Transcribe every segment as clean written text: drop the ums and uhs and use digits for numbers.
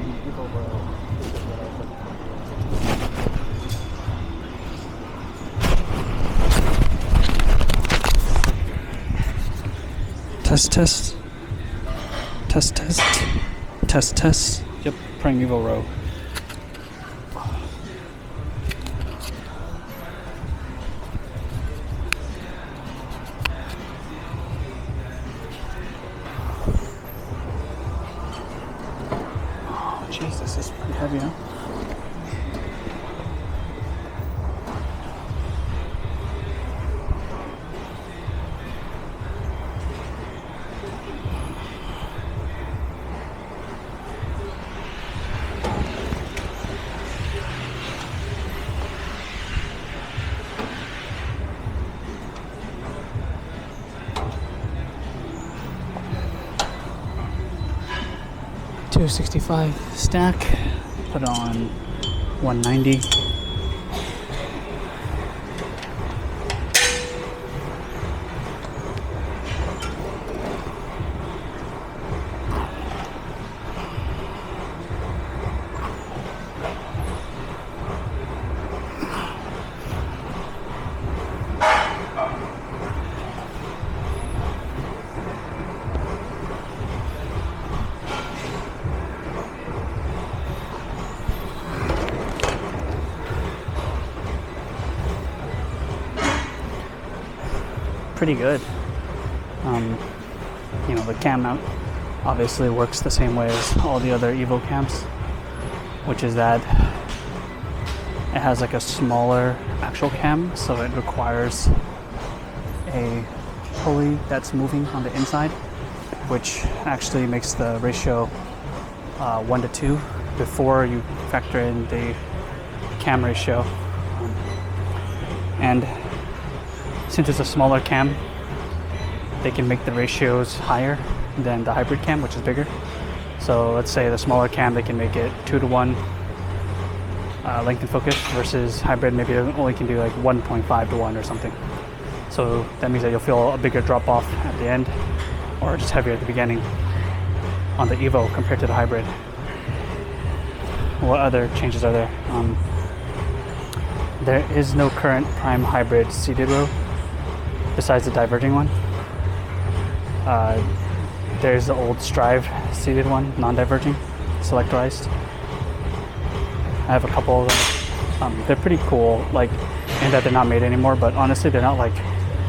Evo Row. Test, test. Test, test. Test, test. Yep, prime Evo Row. Oh, jeez, this is pretty heavy, huh? $265 stack, put on 190. Pretty good. You know, the cam mount obviously works the same way as all the other Evo cams, which is that it has like a smaller actual cam, so it requires a pulley that's moving on the inside, which actually makes the ratio 1 to 2 before you factor in the cam ratio. And since it's a smaller cam, they can make the ratios higher than the hybrid cam, which is bigger. So let's say the smaller cam, they can make it 2 to 1 lengthened focus, versus hybrid maybe only can do like 1.5 to 1 or something. So that means that you'll feel a bigger drop off at the end, or just heavier at the beginning on the Evo compared to the hybrid. What other changes are there? There is no current prime hybrid seated row besides the diverging one. There's the old Strive seated one, non-diverging, selectorized. I have a couple of them. They're pretty cool, like in that they're not made anymore, but honestly they're not like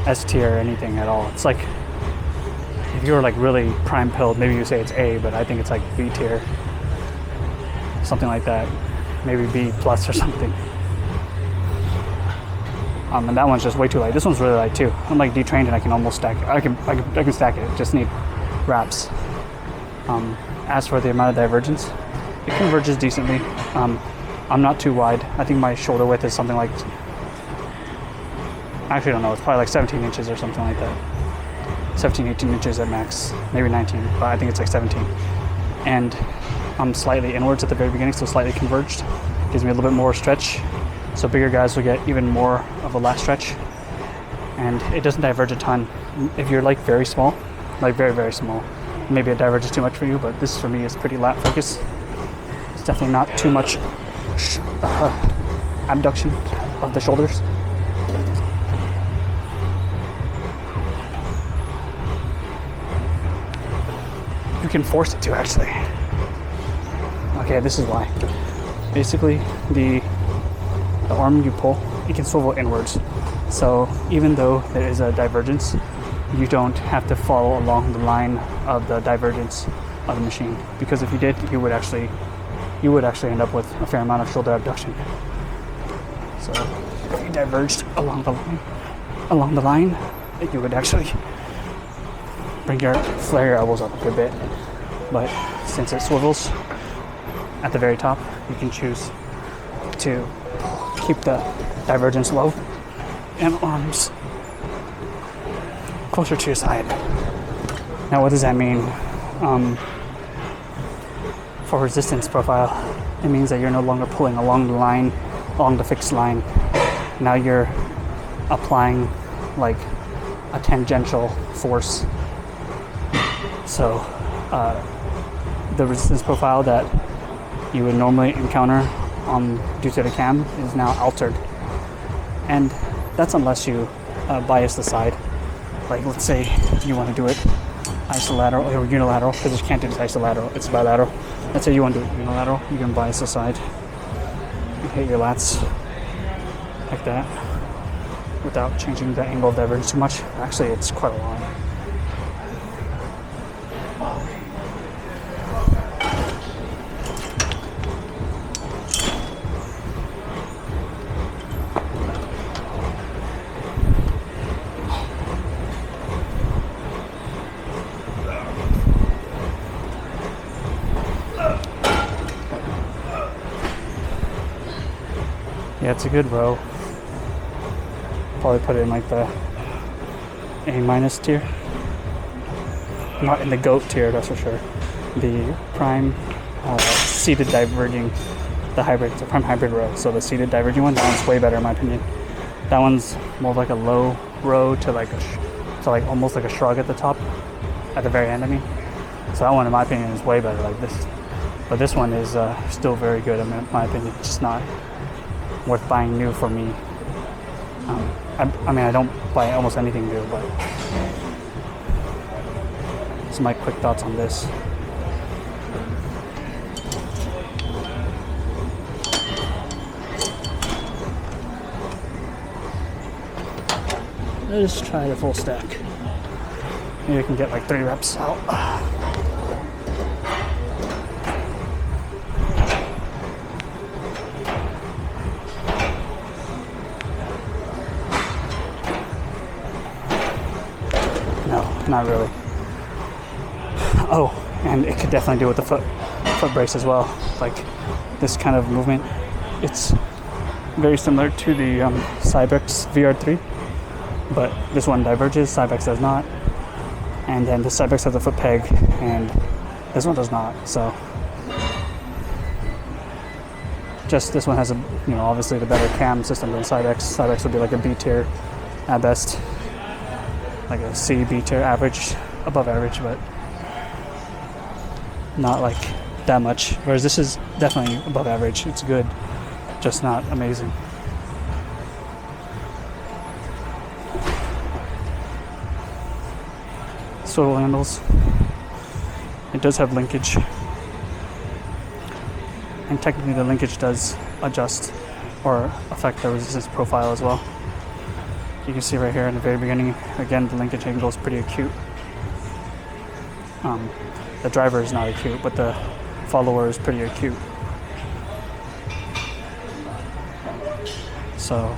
S tier or anything at all. It's like, if you were like really prime pilled, maybe you say it's A, but I think it's like B tier, something like that, maybe B plus or something. And that one's just way too light. This one's really light too. I'm like detrained and I can almost stack it. I can stack it. Just need wraps. As for the amount of divergence, it converges decently. I'm not too wide. I think my shoulder width is something like, actually I don't know, it's probably like 17 inches or something like that. 17, 18 inches at max, maybe 19, but I think it's like 17. And I'm slightly inwards at the very beginning, so slightly converged. Gives me a little bit more stretch. So bigger guys will get even more of a lat stretch. And it doesn't diverge a ton. If you're like very small, like very, very small, maybe it diverges too much for you, but this for me is pretty lat focused. It's definitely not too much abduction of the shoulders. You can force it to, actually. Okay, this is why. Basically, the arm you pull, it can swivel inwards. So even though there is a divergence, you don't have to follow along the line of the divergence of the machine. Because if you did, you would actually end up with a fair amount of shoulder abduction. So if you diverged along the line, you would actually flare your elbows up a good bit. But since it swivels at the very top, you can choose to keep the divergence low and arms closer to your side. Now what does that mean? For resistance profile, it means that you're no longer pulling along the fixed line. Now you're applying like a tangential force. So the resistance profile that you would normally encounter due to the cam is now altered. And that's unless you bias the side. Like let's say you want to do it isolateral or unilateral, because you can't do this isolateral, it's bilateral. Let's say you want to do it unilateral, you can bias the side. You hit your lats like that without changing the angle of divergence too much. Actually, it's quite a lot. Yeah, it's a good row. Probably put it in like the A- tier. Not in the GOAT tier, that's for sure. The prime seated diverging, the prime hybrid row. So the seated diverging one, that one's way better in my opinion. That one's more like a low row to like almost like a shrug at the top, at the very end. I mean, so that one in my opinion is way better like this. But this one is still very good in my opinion. It's just not worth buying new for me. I mean, I don't buy almost anything new, but these are my quick thoughts on this. Let's try the full stack. Maybe I can get like 3 reps out. Not really. Oh, and it could definitely do with the foot brace as well. Like this kind of movement, it's very similar to the Cybex VR3, but this one diverges, Cybex does not. And then the Cybex has a foot peg, and this one does not. So just this one has obviously the better cam system than Cybex. Cybex would be like a B tier at best. Like a C, B tier average, above average, but not like that much. Whereas this is definitely above average. It's good, just not amazing. Swivel handles. It does have linkage. And technically the linkage does adjust or affect the resistance profile as well. You can see right here in the very beginning, again, the linkage angle is pretty acute. The driver is not acute, but the follower is pretty acute. So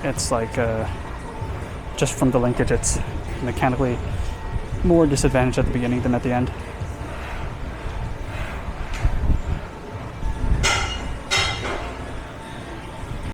it's like just from the linkage, it's mechanically more disadvantaged at the beginning than at the end.